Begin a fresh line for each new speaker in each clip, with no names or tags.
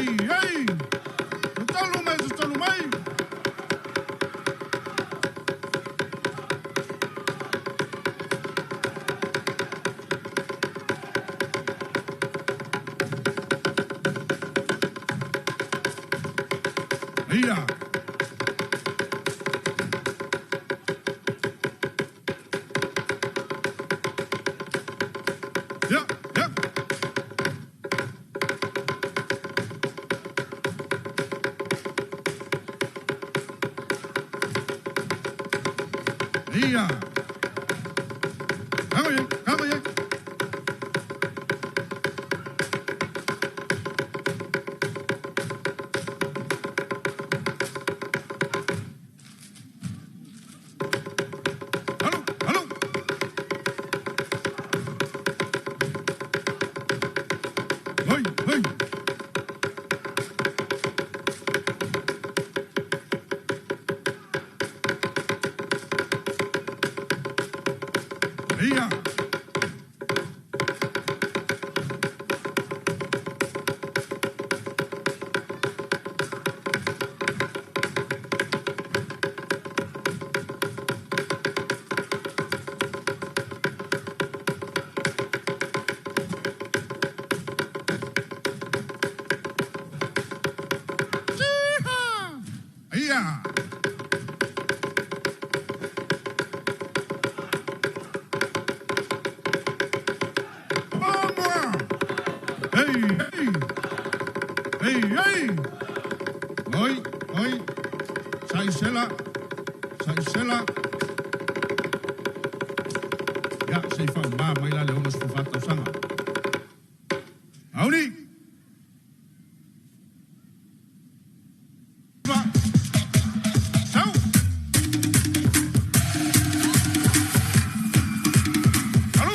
Hey. Tutalu mai. Iya. Yeah. Iya. Kamu ya. Halo. Hoi. Iya. Iya. Hey. Oi. Saisela. Ya, sei fa mai la leonos fu fatta usanga. Auni. Va. Ciao. Halo.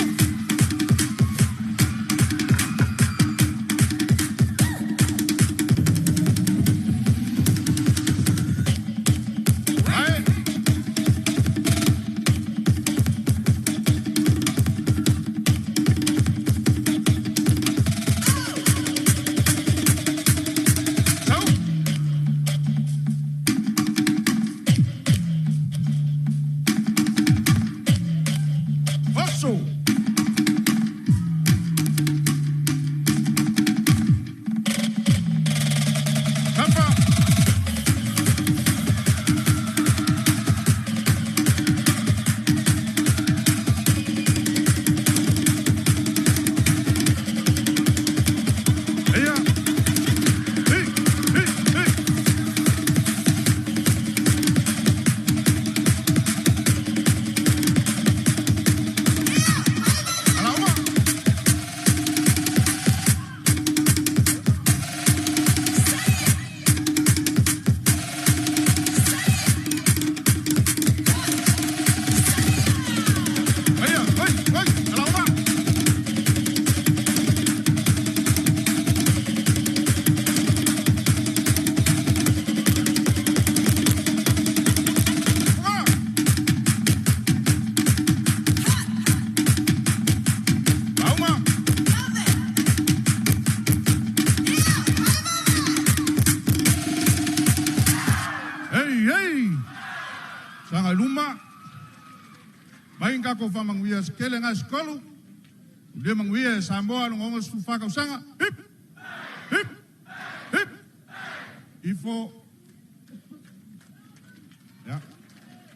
Sanga luma. Main ka ko fa manguia skele nga skolu. Dia manguia Samoa ngongos fufa ka usanga. Hip. Ifo. Ya.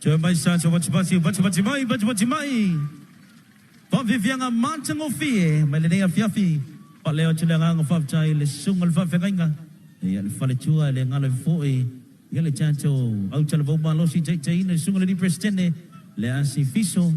Coba baca mai. Vivianga manteng ofie, malenga fiafi. Paleo chulanga ngofaf chai le sungal fa fenga. Ya le fale chua le ngalo foi. Ya le chancho au chalvo malo si chai le sungal di presidente le asi fiso.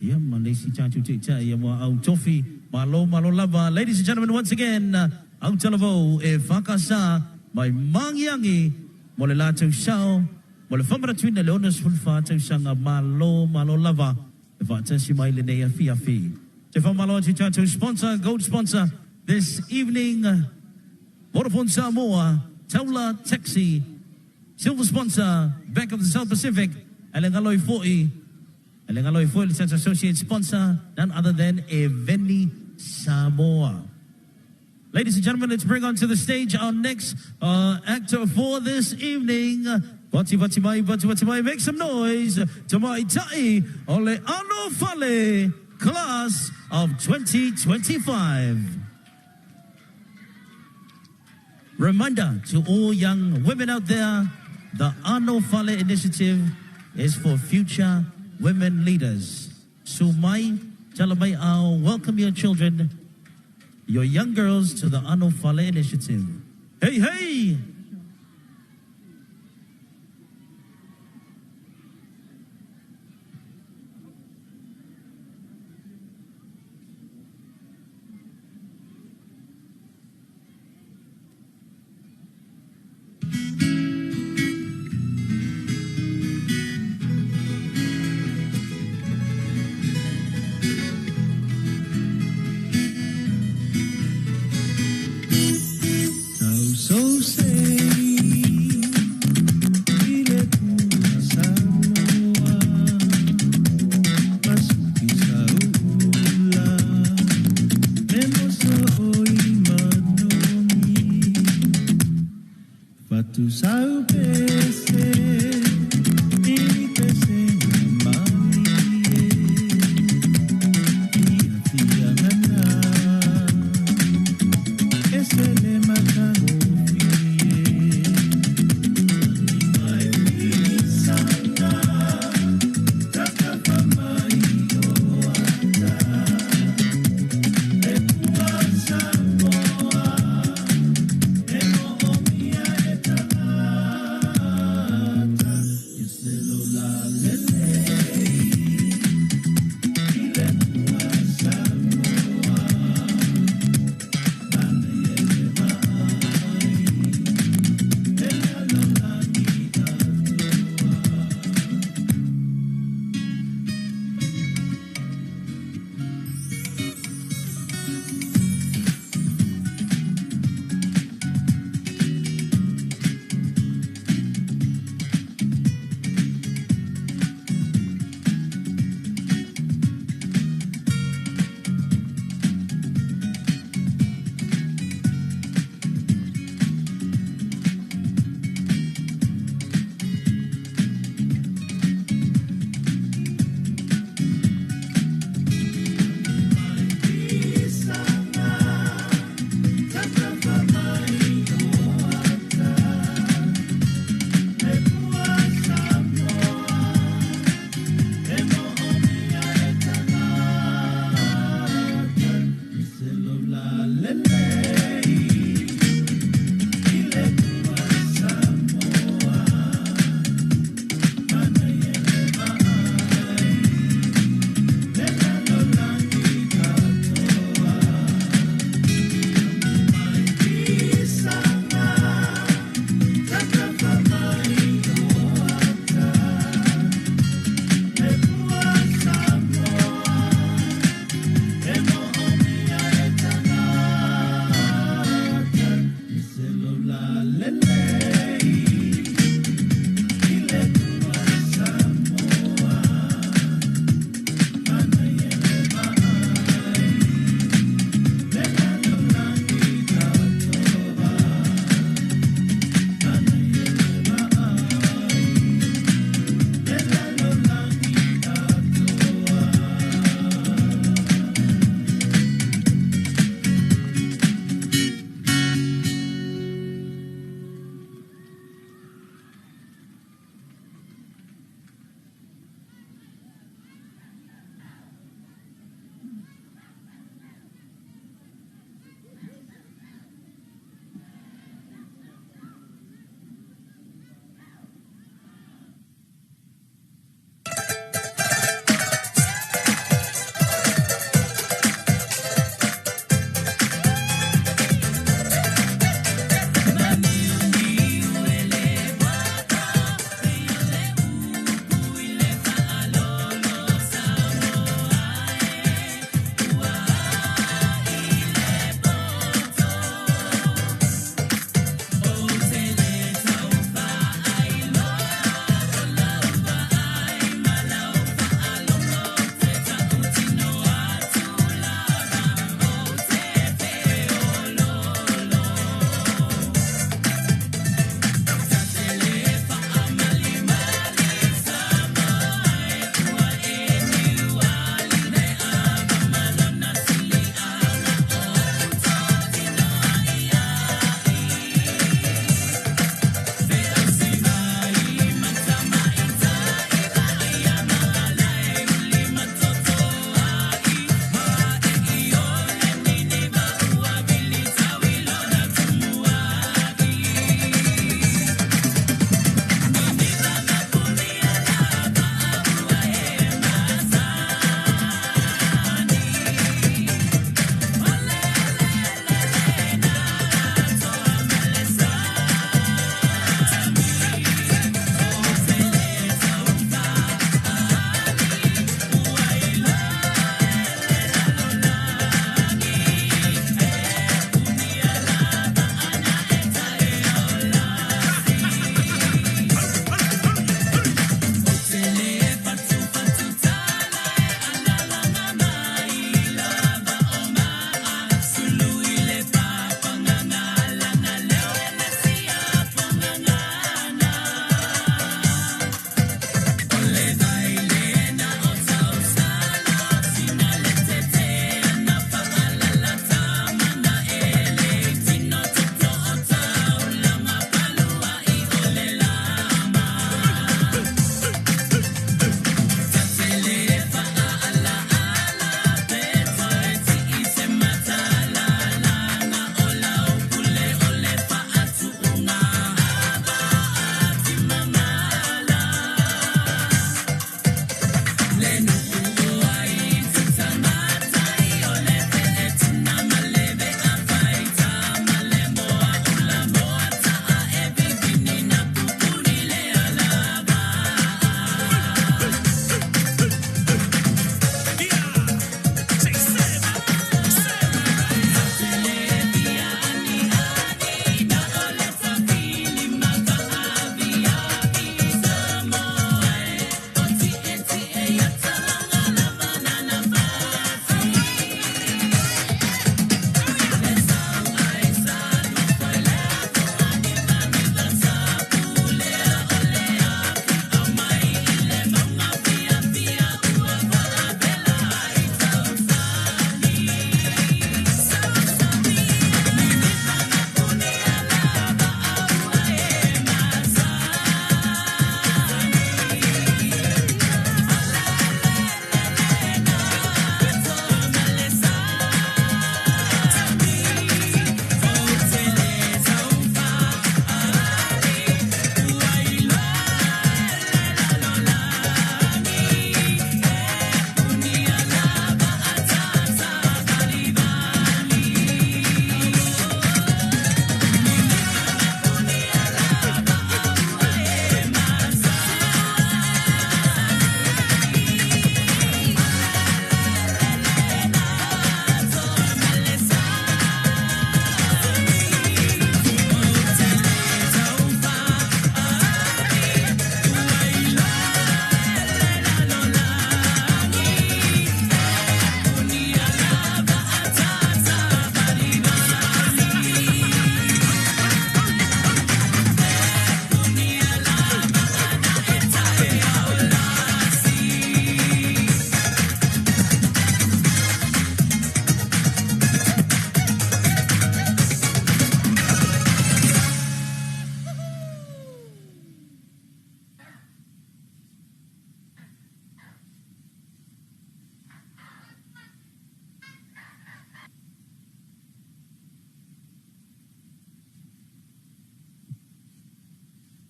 Ya malesi chancho chai ya mo au tofi malo lava. Ladies and gentlemen, once again, au chalvo e fakasa mai mangyangi mole la chau shao. Mole famra twin le onas fulfa chau sanga malo lava. Tutoatasi mai lenea fiafi. Te whamalo to sponsor, gold sponsor this evening. Vodafone Samoa, Tausagi, silver sponsor, Bank of the South Pacific, Alengaloi Foi, associate sponsor, none other than Eveni Samoa. Ladies and gentlemen, let's bring onto the stage our next actor for this evening. Bati mai, make some noise to my tai ole ano fale class of 2025. Reminder to all young women out there, the Ano Fale initiative is for future women leaders. So mai, jalamai ao, welcome your children, your young girls to the Ano Fale initiative. Hey, hey!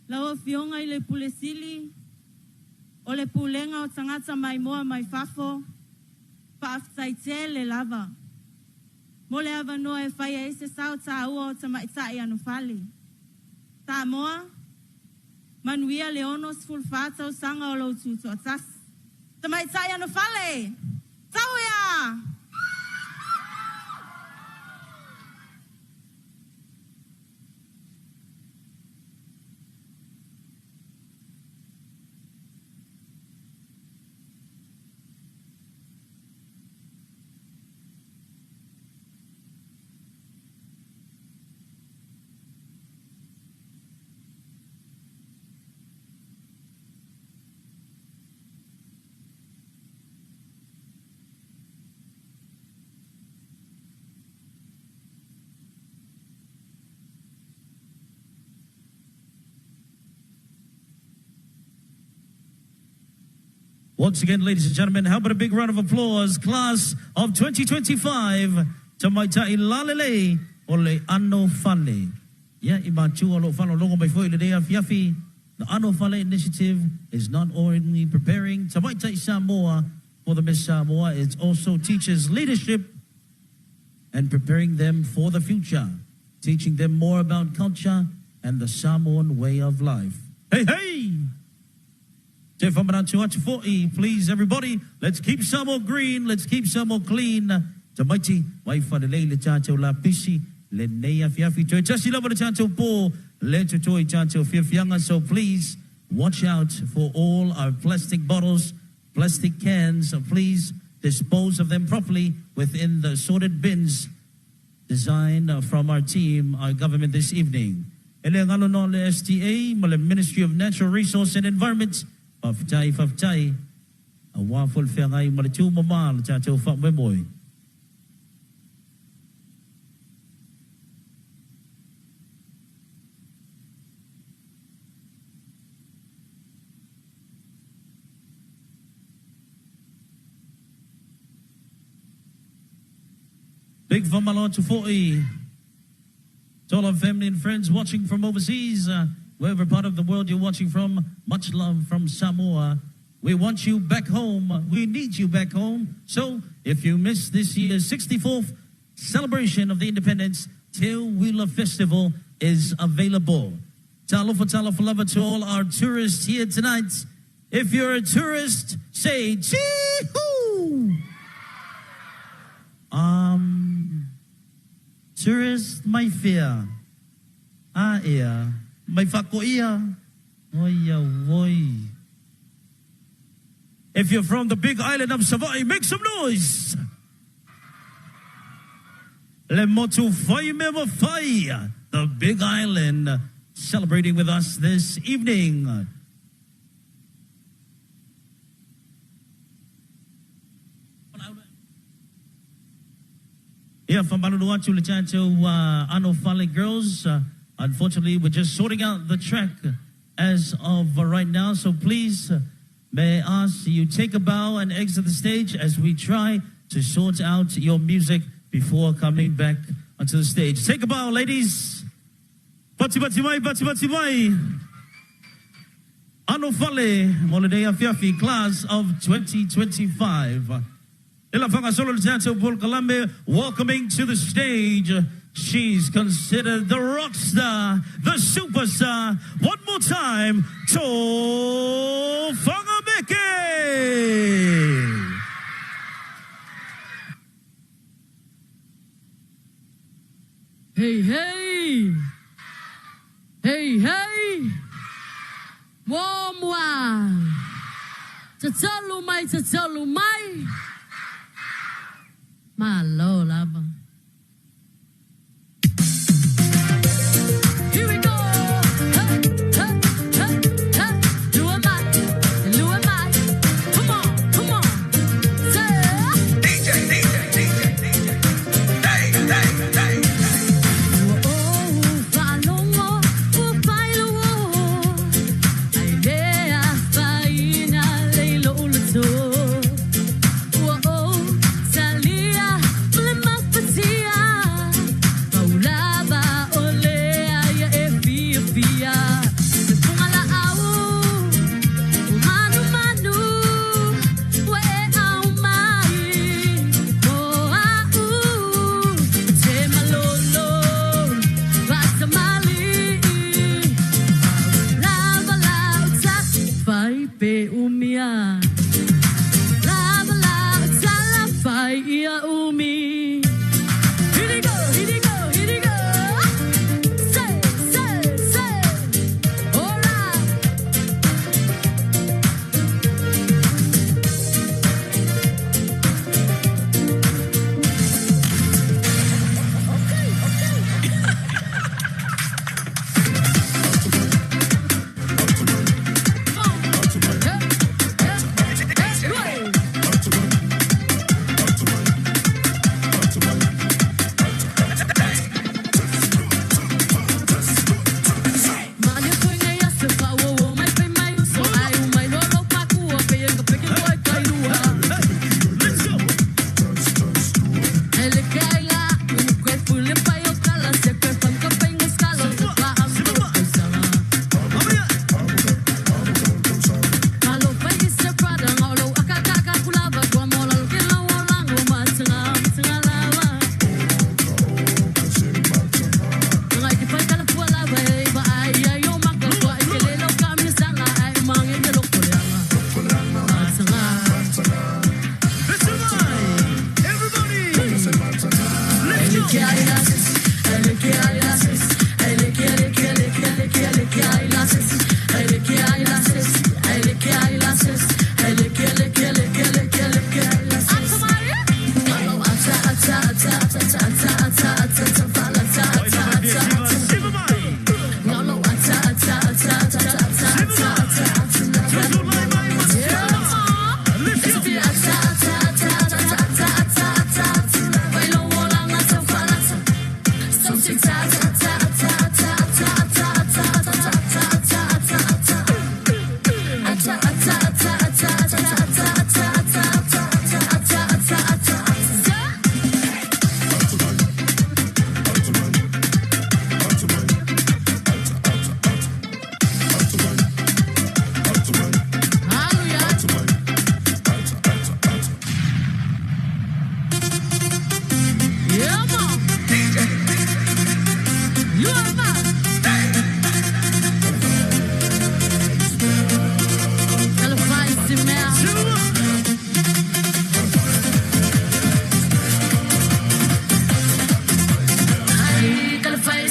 Lawa fionga I le pulesili, o le pulenga o tangata mai moa mai fafo, paaftai le lava. Mo le ava noa e whaia ese sao ta ua o tamaitai anu fali. Ta moa, manuia le onos fulfata o sanga o lo tutoatasi. Tamaitai anu fali. Tauia!
Once again, ladies and gentlemen, how about a big round of applause, class of 2025, Tamaitai Lalele, Ole Ano Fale. Yeah, Imachu Olo Falo Logo by Foy Ledea Fiafi. The Ano Fale initiative is not only preparing Tamaitai Samoa for the Miss Samoa, it also teaches leadership and preparing them for the future, teaching them more about culture and the Samoan way of life. Hey, hey! Please, everybody, let's keep Samoa green, let's keep Samoa clean. Tamaiti, waifa le le chacho la pisi, le nea fiafi toi. Tasi lava le chacho po, le toi chacho fiafianga. So please, watch out for all our plastic bottles, plastic cans. So please dispose of them properly within the sorted bins designed from our team, our government this evening. Ele ngalo no le STA, male Ministry of Natural Resource and Environment. Fafchai, a waffle fangai malitu mamal, chacho fak boy. Big famalo to 40. To all our family and friends watching from overseas. Wherever part of the world you're watching from, much love from Samoa. We want you back home. We need you back home. So if you missed this year's 64th celebration of the Independence, Te Wheeler Festival is available. Talofa lava to all our tourists here tonight. If you're a tourist, say chee-hoo! Tourist, my fear. Yeah. May fakoia. Oy. If you're from the big island of Savai, make some noise. Le motu fai mema fai. The big island celebrating with us this evening. Yeah, from Balunuatu Lechacho Ano Fale girls. Unfortunately, we're just sorting out the track as of right now. So please, may I ask you take a bow and exit the stage as we try to sort out your music before coming back onto the stage. Take a bow, ladies. Bati mai. Ano Fale, Molidea Fiafi, class of 2025. Polokalame, welcoming to the stage. She's considered the rock star, the superstar. One more time, Tausaga.
Hey. Womwa. Tatalu mai. Malo lava.
Salia,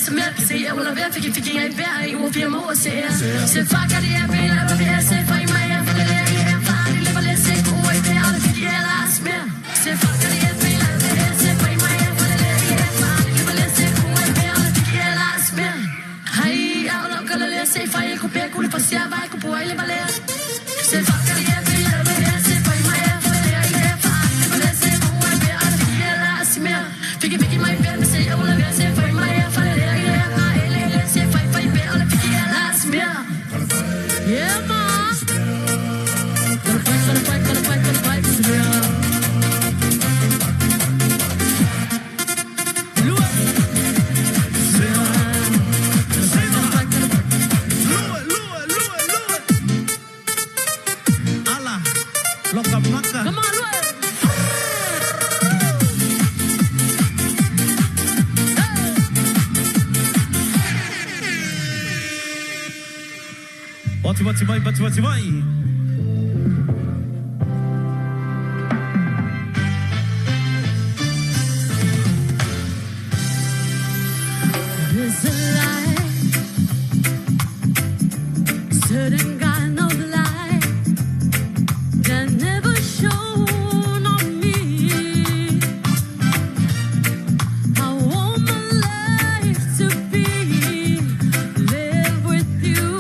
som jag säger och jag fick inga bär och vi må se se fuckar det med vad vi ser för mig för det är fan det lever det sig och det är allt det är last med se fuckar det med vad vi ser för mig för det är fan det lever det sig och det är allt det är last med hej jag lockar det sig för jag kopia kulle för se vad jag på eller vad det se fuckar det med vad vi ser för mig för det är fan det lever det sig och det är allt det är last med fick mig vem säger och jag ser för mig för det är
Yeah, ma.
Allah, loka maka.
Come on,
Bati mai.
there's a light, certain kind of light that never shone on me. I want my life to be live with you.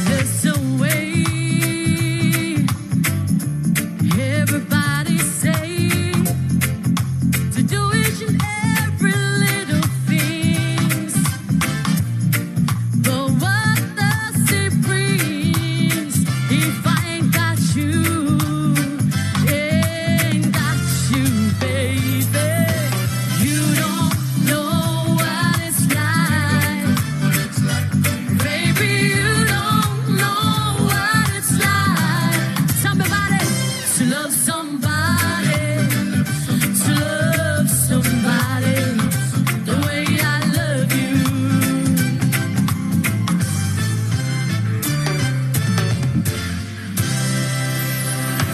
There's a way. Everybody say to do each and every little things, but what does it brings if I ain't got you, baby? You don't know what it's like. Baby, you don't know what it's like. Tell me about it. To love somebody, to love somebody the way I love you.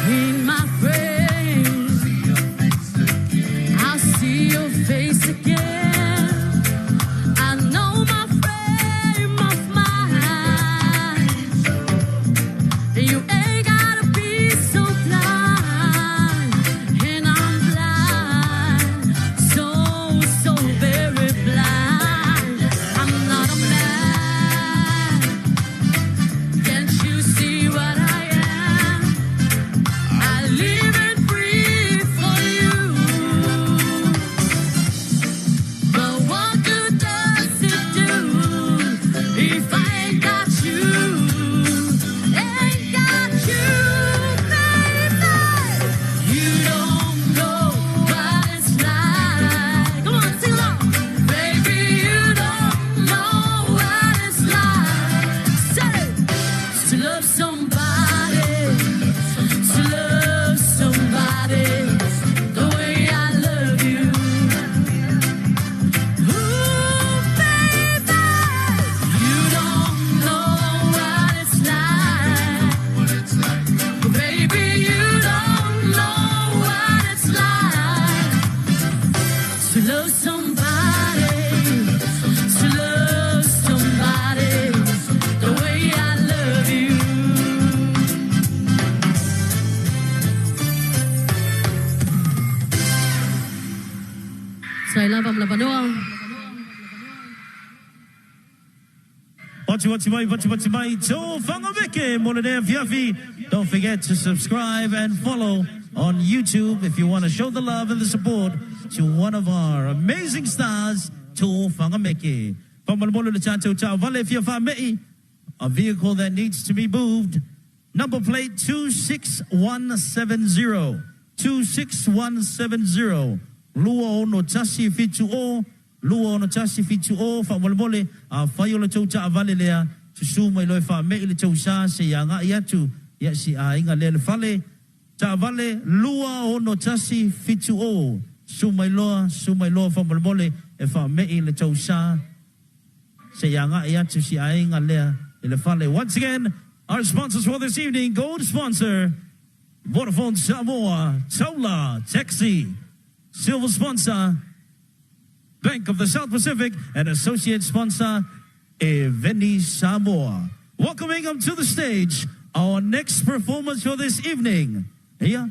Ain't my friend, I'll see your face again. I know my frame of mind. You ain't gotta be so blind, and I'm blind, so very blind. I'm not a man. Can't you see what I am? I live and breathe for you. But what good does it do if I ain't got you? Ain't got you, baby. You don't know what it's like. Come on, sing along. Baby, you don't know what it's like. Say it. To love somebody, the way I love you. Ooh, baby, you don't know what it's like. Baby, you don't know what it's like to love somebody, the way I love you. Saya labam labanua.
What's my Joe Fangameke, Molade Fiafi. Don't forget to subscribe and follow on YouTube if you want to show the love and the support to one of our amazing stars, Joe Fangameke. From Malmolo to Chanto Vale Fiafa Mei, a vehicle that needs to be moved. Number plate 26170. 26170. Luo no Tasi Fitu Luo no Tasi Fitu fa Malmole a Faaiu le Tauta Vale lea to suma i loe fa me le tausa se yanga iatu ya si a inga le fale ta vale lua o no Tasi Fitu suma i loa fa Malmole e fa me le tausa se yanga iatu si a inga le fale. Once again, our sponsors for this evening, gold sponsor Vodafone Samoa, Taula, Taxi, Silver sponsor, Bank of the South Pacific, and associate sponsor, Eveni Samoa. Welcoming up to the stage, our next performance for this evening. Here,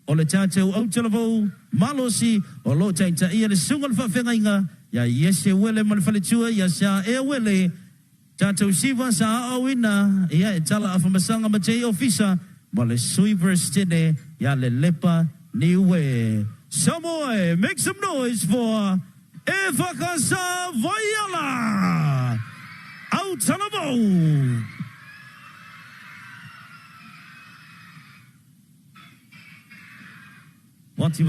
ole tātou au telavo, malosi, o lo taita ia le sungal whawhengainga, ya yese wele manwhaletua, ya sa e wele, tātou siva sa awina, ia e tala awhamasanga matei ofisa, ma le sui verstine, ya le lepa niwe. Samoa, make some noise for E Whakasa Vaiala! Au Tanabo! Wati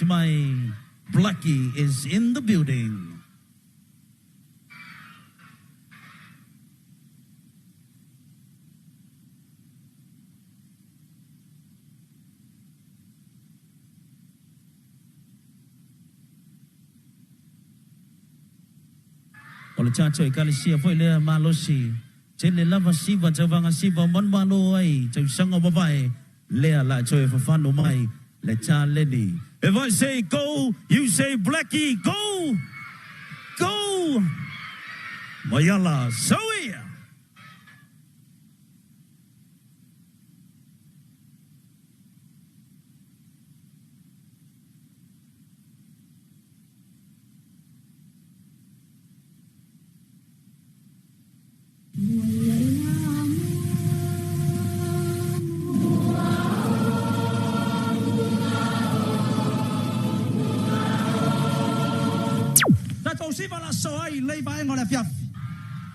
mai. Blackie is in the building. O le tātou e kalesia foi lea malosi. Te le lava siva, te wanga siva, man malo ai, te sanga wawae, lea la toe whawhano mai, le tā leni. If I say go, you say Blackie, go! Go! Mayala, Samoa!
Siva la soai lei vai ngona fiaf.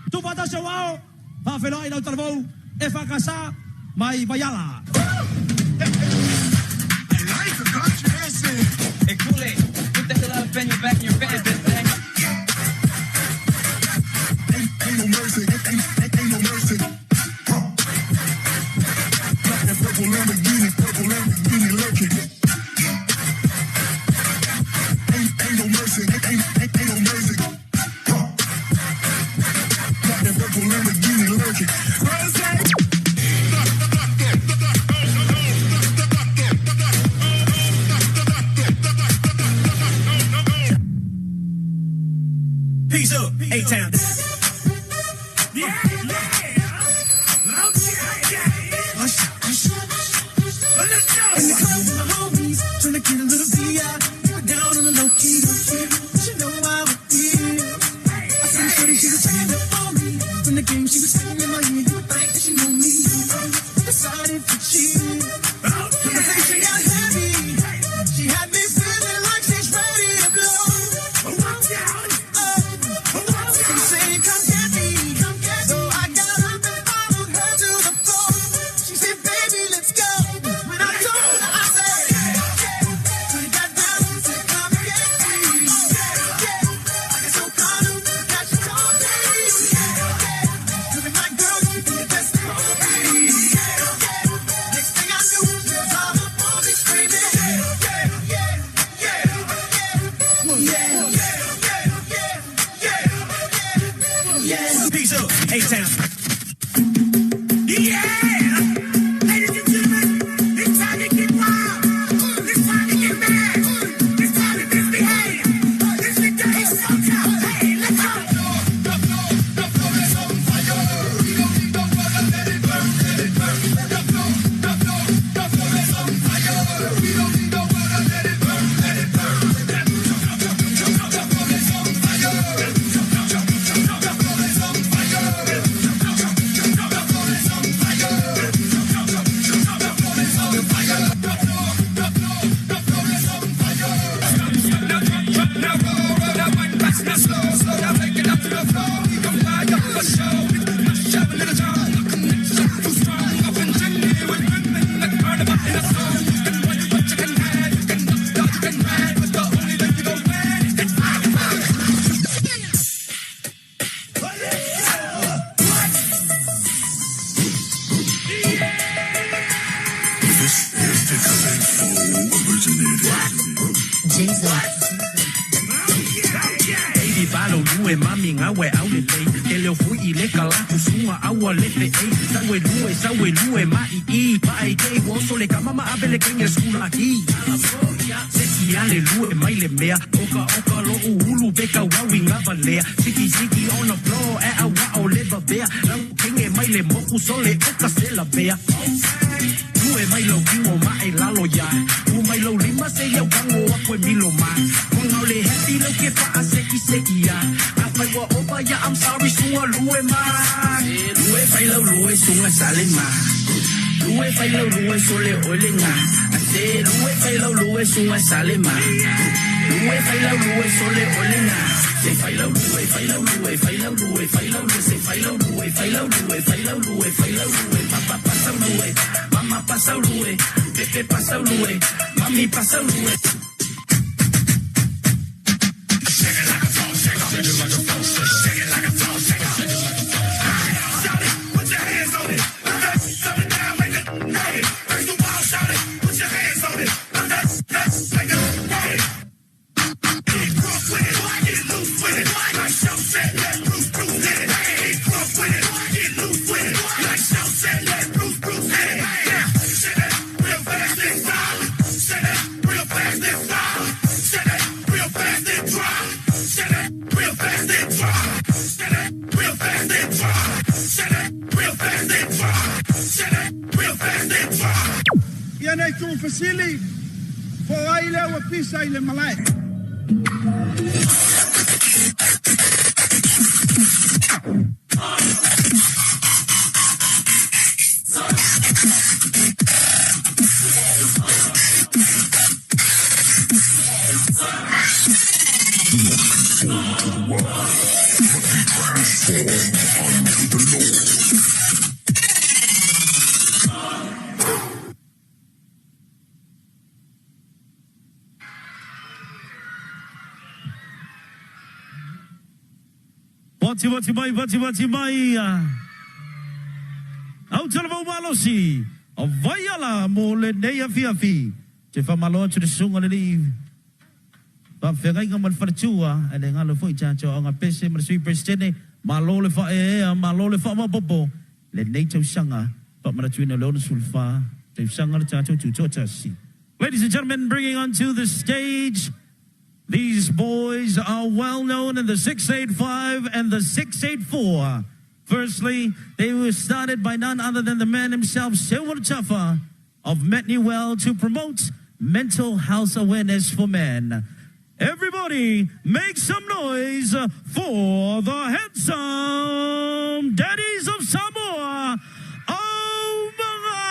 Tu pata soao, va felo ai no tarvou, e fa casa mai vaiala.
Life is controversy.
Hey, Kool-Aid, put that little pen back in your bed, bitch.
Ain't no mercy, ain't no mercy. Got that purple Lamborghini lurking. Ain't no mercy, ain't no mercy. Got that purple Lamborghini lurking.
Peace up, A-Town.
In the club with my homies, trying to get a little VI. Put down on the low key, but you know how it is. I said, shorty, she was checking up for me. From the game, she was sitting in my ear. You would think that she knew me. Decided to cheat. When I say she got heavy, she had me feeling like she's ready to blow. She said, come get me. So I got up and followed her to the floor. She said, baby, let's go. When I told her, I said, we got down and said, come get me. I get so caught up that she told me. Look at my girl, you be the best for me. Next thing I knew, she was all up on me screaming.
Peace up, A-Town.
Ladies and gentlemen, it's time to get wild. It's time to get mad. It's time to misbehave. It's the day sometime. Hey, let's go. The floor is on fire. We don't need no water, let it burn, let it burn. The floor is on fire. We don't need no water, let it burn, let it burn. The floor is on fire. The floor is on
Baby balo lue mami ngawe au le lei. Ke leo fui I le kalatu sunga awa le te ei. Sawe lue mai I. Pai kei woso le kamama abele kenge skula ki. Sesi
siki ale lue mai le mea. Oka lo ulu beka wawi ngava lea. Siki on the floor e a wa o leva bea. Kenge mai le moku sole oka sela bea. Lue mai lo kingo ma e lalo ya. Mai lo lima se yau kango akwe milo ma. Kongau le happy lo ke pa a seki ya. Afai wa oba ya I'm sorry sunga lue ma. Lue fai lo lue sunga sale ma. Lue fai lo lue sole ole nga. Ase lue fai lo lue sunga sale ma. Lue fai lo lue sole ole nga. Se fai lo lue fai lo lue fai lo lue fai lo lue se fai lo lue fai lo lue fai lo lue fai lo lue papa pasa lue mama pasa lue pepe pasa lue mami pasa lue. Shake it like a song, shake it like a song, shake it like a song, shake it like a song. Shout it, put your hands on it. Shut it down, make it right. Raise the wall, shout it, put your hands on it. Let's make it right. Get rough with it, get loose with it. Like Show said, let Bruce hit it. Get rough with it, get loose with it. Like Show said, let Bruce hit it. Yeah, shake that real fast and drop. Shake that real fast and drop. Shake that real fast and drop. Shake that real fast and drop. Shake that real fast and drop. Shake that real fast and drop. Shake that real fast and drop.
Ia nei tu fasili, fo ai le wa pisa ile malai.
Wati mai. Au tala vau malosi. O vai ala mo le neia fiafi. Te whamaloa tu te sunga le ni. Whawhengai ngā malwharatua. E le ngalo fwoi tātou o ngā pese marasui presidente. Malo le wha ea, malo le wha mapopo. Le nei tausanga. Whamaratuina leona sulwha. Tausanga le tātou tutoatasi. Ladies and gentlemen, bringing onto the stage, these boys are well known in the 685 and the 684. Firstly, they were started by none other than the man himself, Samoa of Metney to promote mental health awareness for men. Everybody, make some noise for the handsome daddies of Samoa. Oh, mga!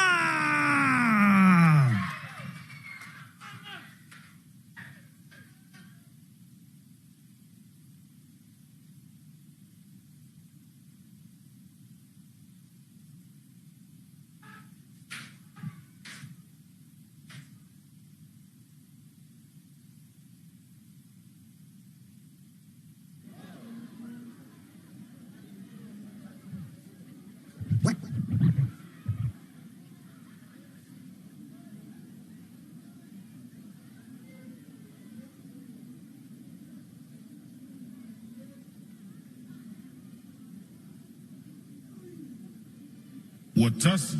Tutoatasi.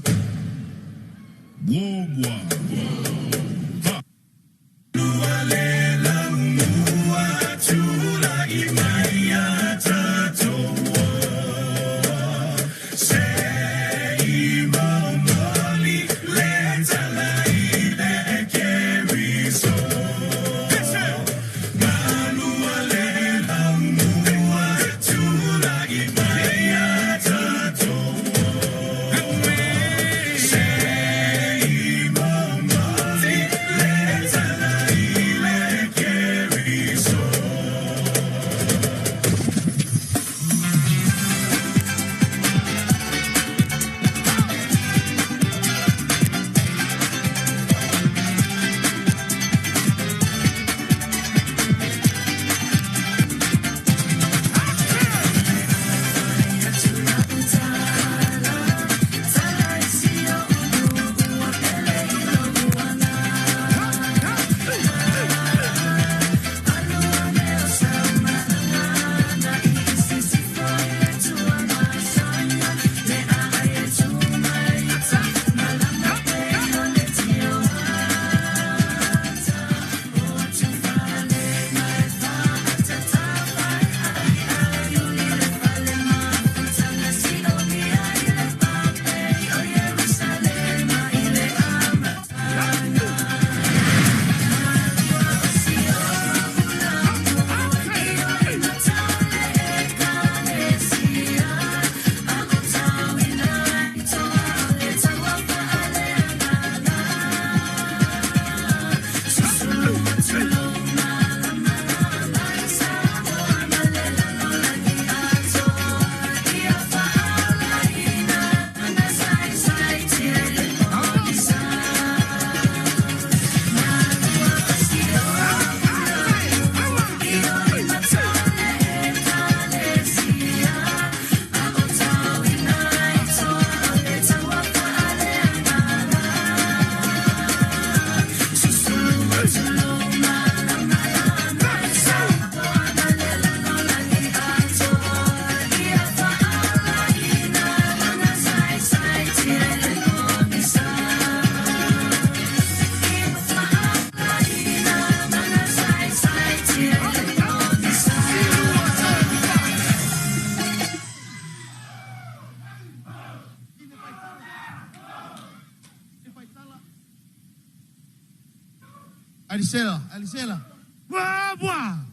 Wogwa. Alisela. Bua.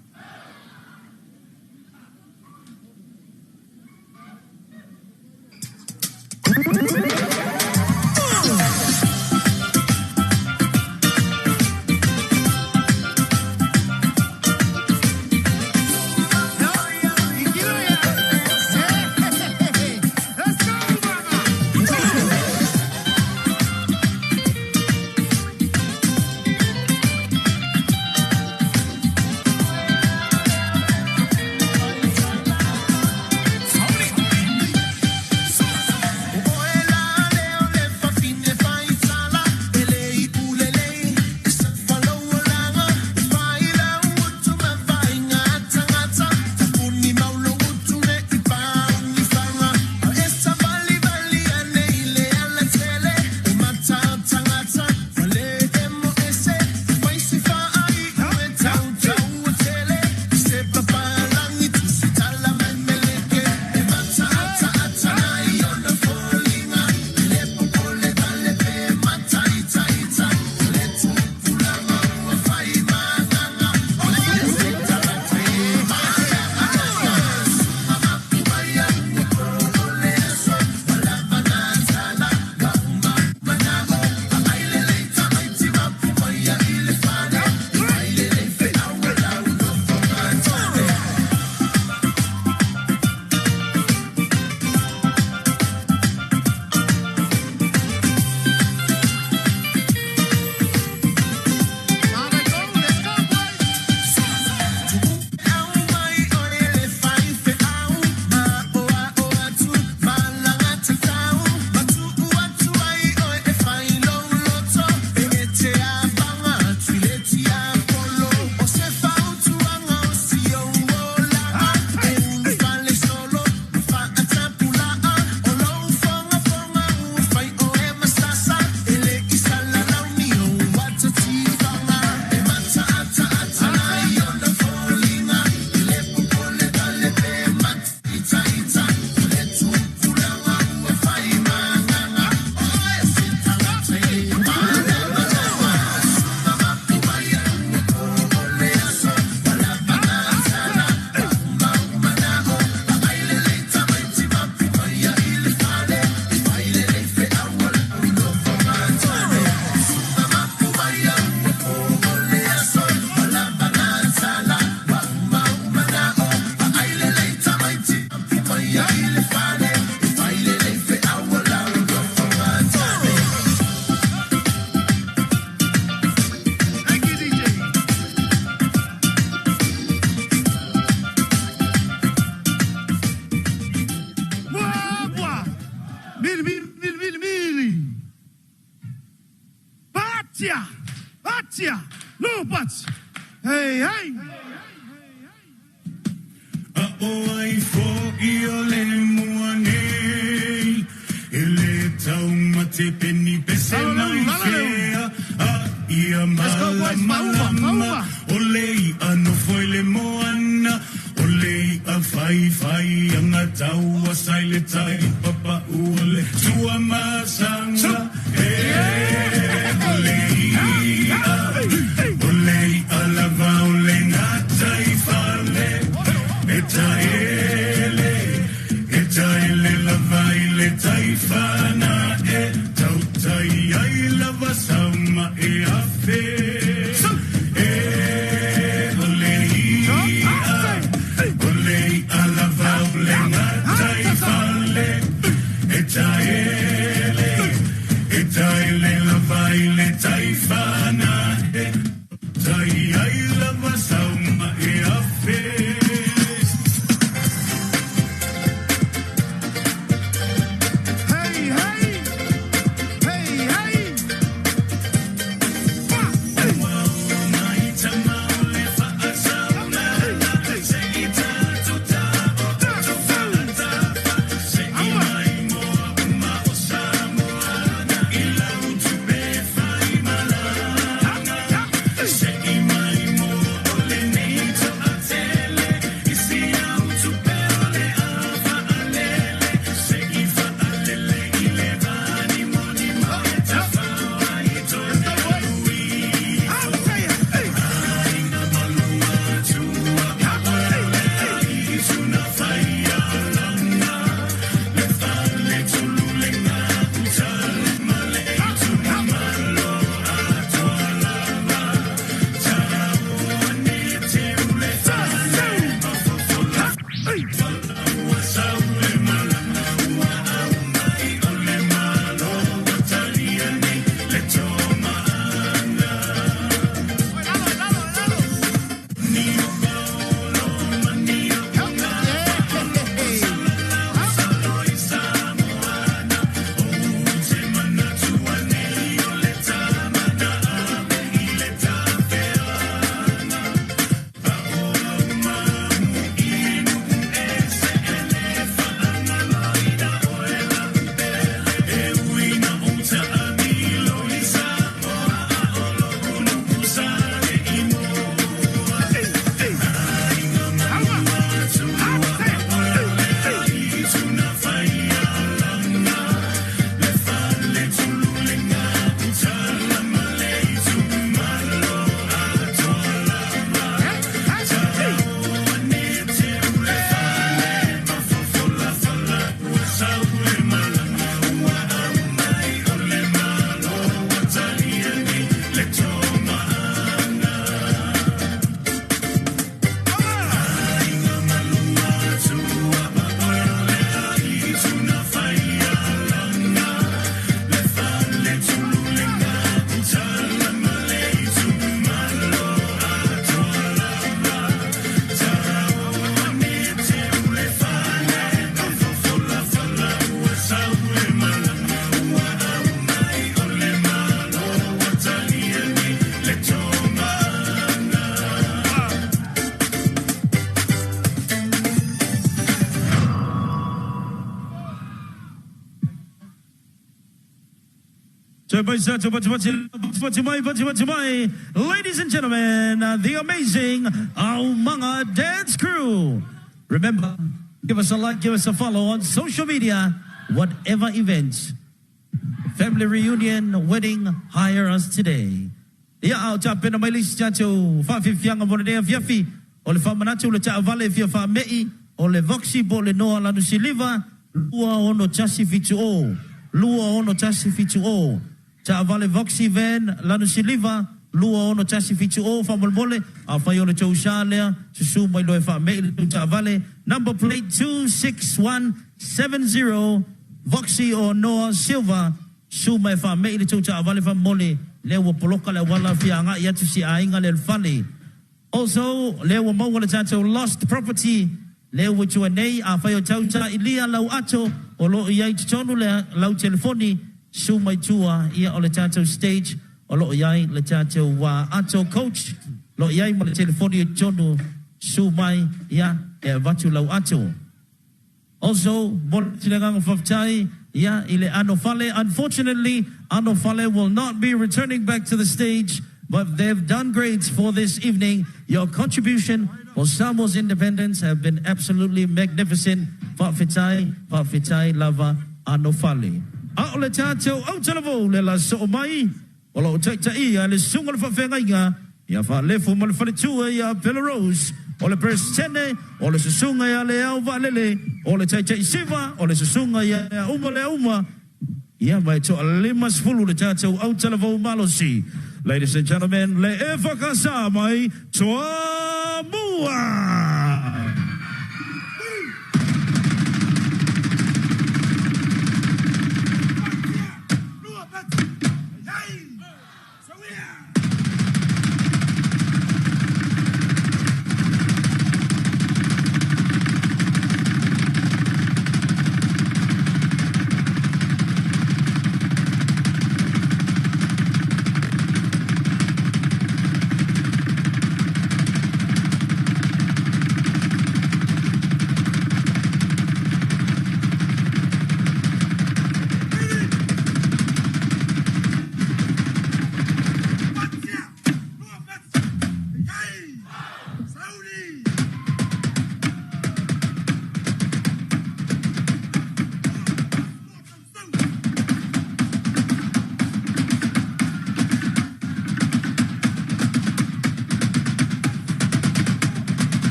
Ladies and gentlemen, the amazing Aumanga Dance Crew. Remember, give us a like, give us a follow on social media, whatever events. Family reunion, wedding, hire us today. Ia au tape na mailis chacho fa fianga bonadea fiafi o le famanacho le cha vale fia fa mei o le voxi bo le noa lanu siliva lua ono chasi fitu o cha vale voxi van lanu siliva lua ono chasi fitu o fa molmole a fa yo le chaushale susu mai lo fa mei le cha vale number plate 26170 voxi o noa silva su mai fa mei le cha vale fa mole lewa Polokalame wala fianga yatu si ainga le fali. Also, lewa mawala tato lost property. Lewa chua nei a fayo tauta ilia lau ato o lo iai tutonu le lau telefoni su mai tua ia o le tato stage o lo iai le tato wa ato coach lo iai ma le telefoni tutonu su mai ia e vatu lau ato. Also, mo tilangang faftai ia ile ano fale. Unfortunately, Ano Fale will not be returning back to the stage, but they've done great for this evening. Your contribution for Samoa's independence have been absolutely magnificent. Faaiu lava Ano Fale. Aole tato au talavo le la so mai. Ola utai ia le sunga le fafenga ia fa lefu mal fale tua ia Belarus. Ole presene, ole susunga ia le au valele, ole tai siva, ole susunga ia uma le uma. Yeah, by to limas fulu le tato au talavo malosi. Ladies and gentlemen, le efakasa mai Samoa.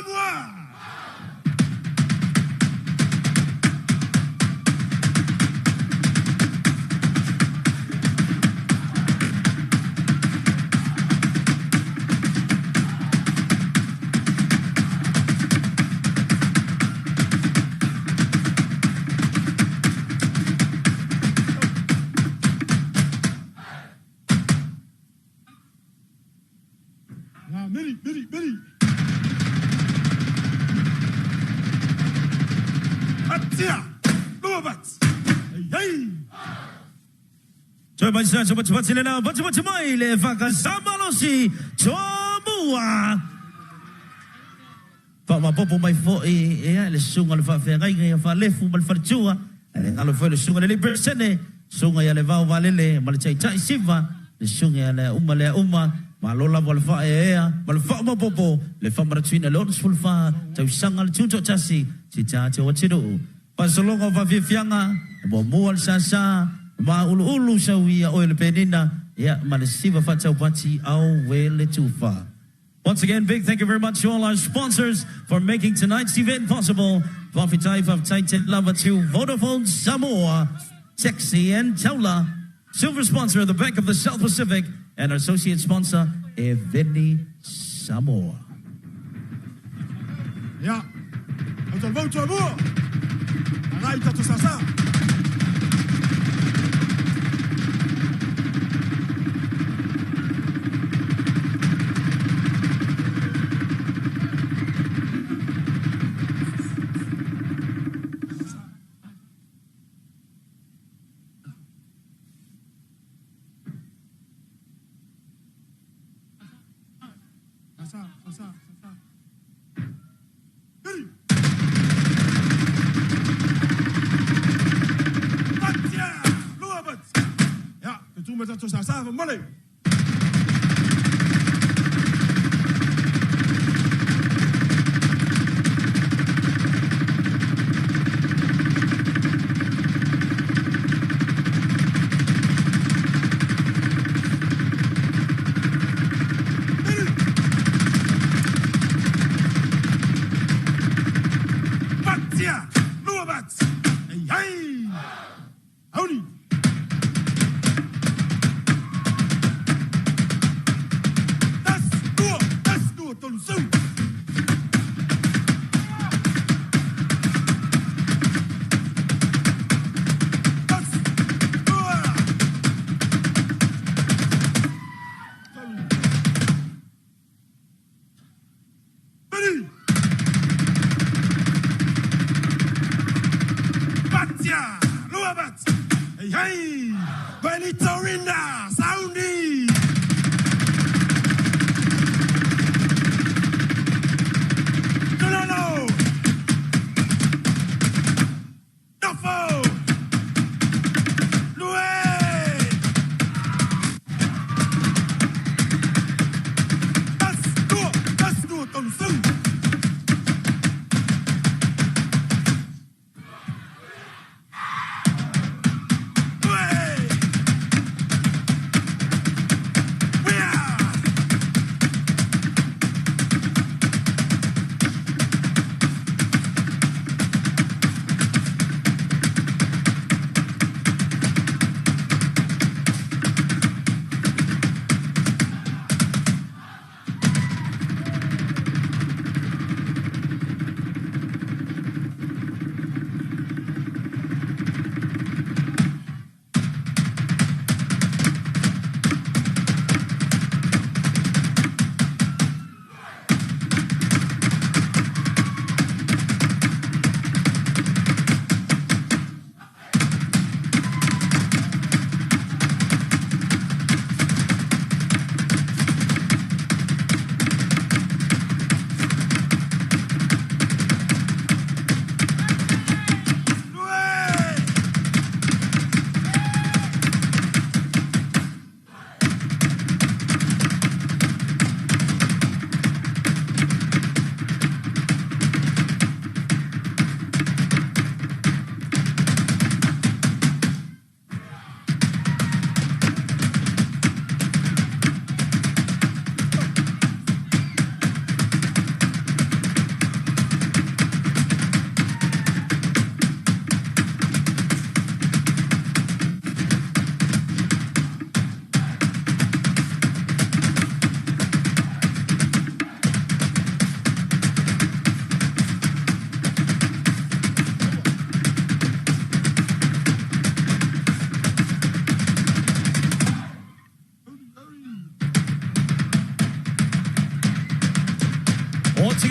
Samoa. Miri. Atia, Lubat. Hey.
Coba cepat sila na, cepat mai le fakasama lo si Samoa. Fa mapopo mai fo le sunga le fa ngai ngai fa le fu mal farchua. Ngalo fo le sunga le persene, sunga ya le va valele mal chai siva, le sunga le umma. Malola walfa walfa mapopo le fa marchuina lons fulfa Tausaga le Tutoatasi si chacho wachido pasolonga va vifianga mo mual sasa ma ulu sawia o le penina ya malesiva fa taupachi au wele tufa. Once again, big thank you very much to all our sponsors for making tonight's event possible. Vafitai Titan Lava to Vodafone Samoa, Sexy and Taula, silver sponsor of the Bank of the South Pacific, and our associate sponsor, Eveni Samoa.
Ja, uit een woutje boer. Dan rijdt dat de sasa. Sasa. Hurry! Patja! Loop het! Ja, en toen met dat tussen staan van Molly.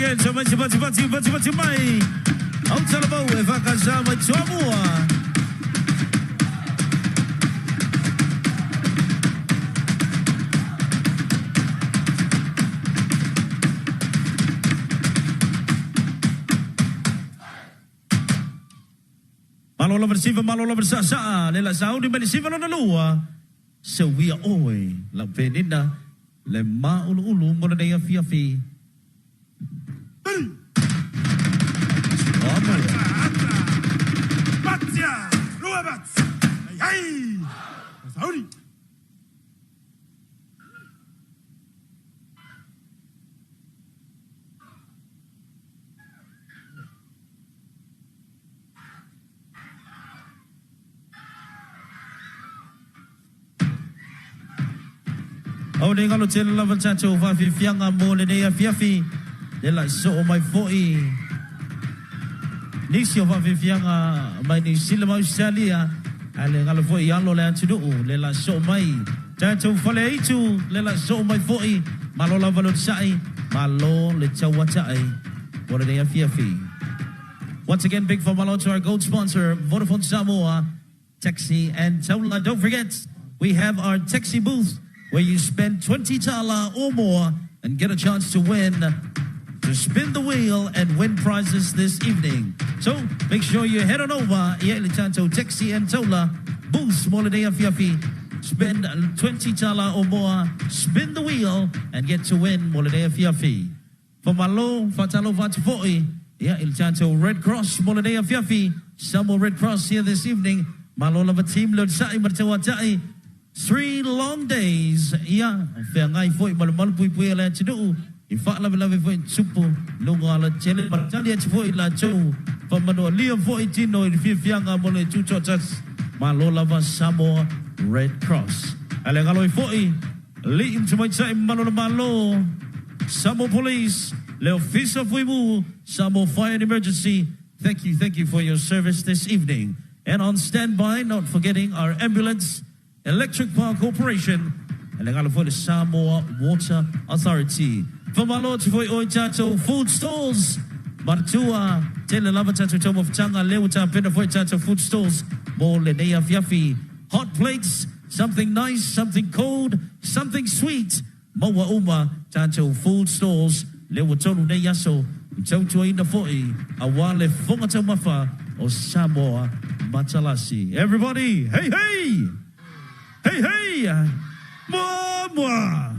again, so much. Out Samoa, Faakasama, Samoa. Malola bersiva, malola bersasa, lela saudi bersiva lona lua. So we are oi, la venina, le ma ulu mona dea fiafi.
Batia, Luabats, hey, Saudi.
Oh, they got to love chacho fa fi fianga mo le dea fiafi. De la so my foi. Nisio fa fi fianga mai ni silma Australia. Ale ngalo foi yalo le antu le la so mai. Chacho fale itu le la so my foi. Malola valot sai. Malo le chawachai. Mo le dea fiafi. Once again, big for malo to our gold sponsor, Vodafone Samoa, Taxi and Taula. Don't forget, we have our taxi booth where you spend 20 tala or more and get a chance to win, to spin the wheel and win prizes this evening. So make sure you head on over, Tanto Taxi and Tola, booth, Molidea Fiafi, spend 20 tala or more, spin the wheel and get to win Molidea Fiafi. For Malo, Fatalo Vatfoi, Tanto Red Cross, Molidea Fiafi, Samoa Red Cross here this evening, Malola Vatim Lodsai Matawai. 3 long days. Yeah, fair ngai foi mal pui la chidu. In fact, la foi supu lunga la chele batali foi la chou. Pamano lia foi tino in fianga mole Tutoatasi. Malola va Samoa Red Cross. Alengalo foi li im chumai sai malo. Samoa Police, le officer Faaiu, Samoa Fire and Emergency. Thank you for your service this evening. And on standby, not forgetting our ambulance, Electric Power Corporation, and the Samoa Water Authority. For my lord, for Oichato food stalls, Martua, Telelava Chato Tom of Changa, Leuta, Penafoy Chato food stalls, Molenea Fiafi, hot plates, something nice, something cold, something sweet, Moa Uma, Chato food stalls, Leutono de Yaso, Toto in the Foi, Awale Fongata Mafa, or Samoa Matalasi. Everybody, hey, hey! Hey, hey! Mwah, mwah!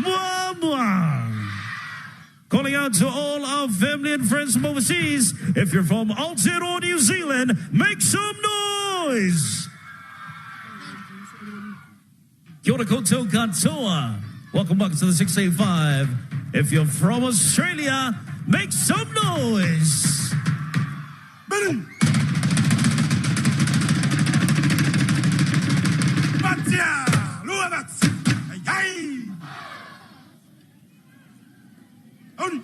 Mwah, mwah! Calling out to all our family and friends from overseas. If you're from Aotearoa, New Zealand, make some noise! Kia ora koutou katoa. Welcome back to the 685. If you're from Australia, make some noise!
Batia, Luabats, hey, Saudi.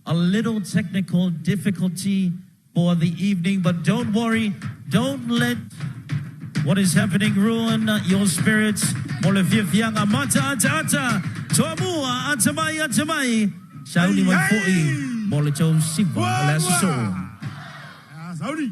A little technical difficulty for the evening, but don't worry, don't let what is happening ruin your spirits. Molefiafianga mata ata toamua atamai Saudi mai foi molecho sipa alaso
Saudi.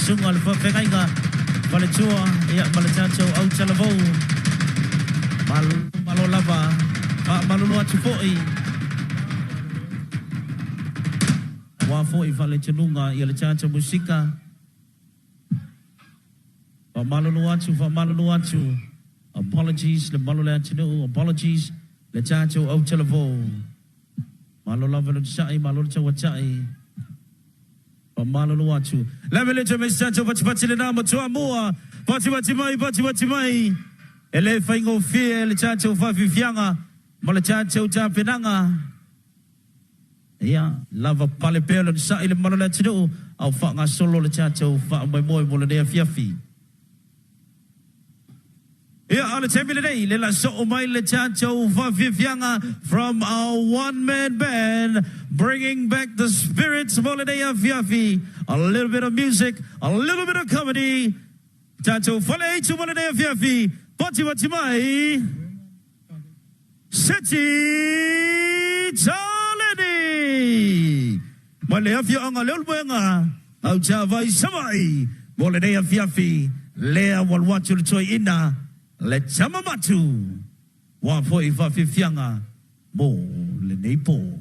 Sungal fa fengainga Palatua ya Malachacho au Chalavo Malolava Malulua Chufoi Wafoi Valechanunga Yalachacho Musika Maluluachu Apologies le malo le atinu. Apologies le chacho au televo. Malo lava le chai, malo le chawachai. Malo le wachu. Leve le chacho pachi le nama tua mua. Pachi mai. Ele faingo fie le chacho fafifianga. Mala chacho chapinanga. Ya, lava pale pelo le sai le malo le atinu. Au fa nga solo le chacho fa mai moi mo le dea fiafi. Yeah, ala temple today, le la so mai le chacho fa fianga from our one-man band, bringing back the spirits of holiday of fiafi. A little bit of music, a little bit of comedy. Chacho fale chu holiday of fiafi. Pachi mai. Seti chaleni. Male afia anga lel benga. Au cha vai samai. Holiday of fiafi. Lea wal wachu choi ina. Le chamamatu. Wa foi fa fianga. Bo le nepo.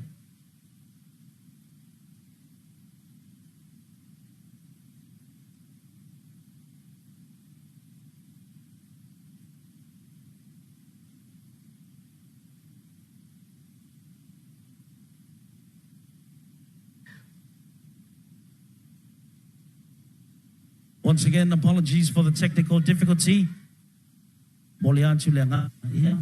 Once again, apologies for the technical difficulty. Molianchu lenga, yeah.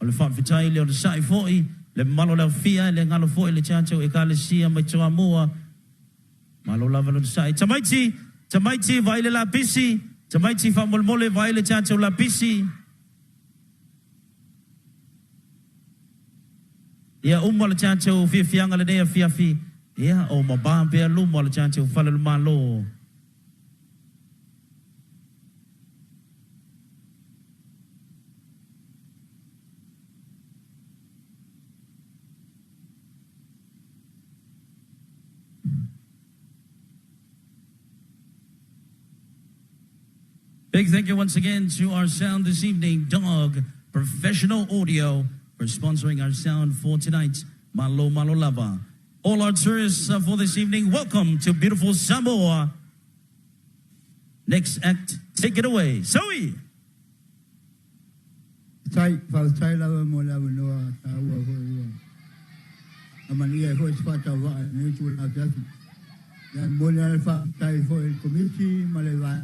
Ole fa fitai le sai foi, le malo la fia le ngalo foi le chancho e kale sia mai choa mua. Malo la velo sai. Tamaiti vai le la pisi, tamaiti fa molmole vai le chancho la pisi. Ya umma le chancho fi fianga le dea fiafi. Ya o mabambe lu mo le chancho fa le malo. Big thank you once again to our sound this evening, Dog Professional Audio, for sponsoring our sound for tonight. Malo lava. All our tourists for this evening, welcome to beautiful Samoa. Next act, take it away. Zoe!
Tai lava mo lava noa taua hoi. Amania hoi spata wa ne tu la fiafi. Ya mo le fa tai hoi committee male wa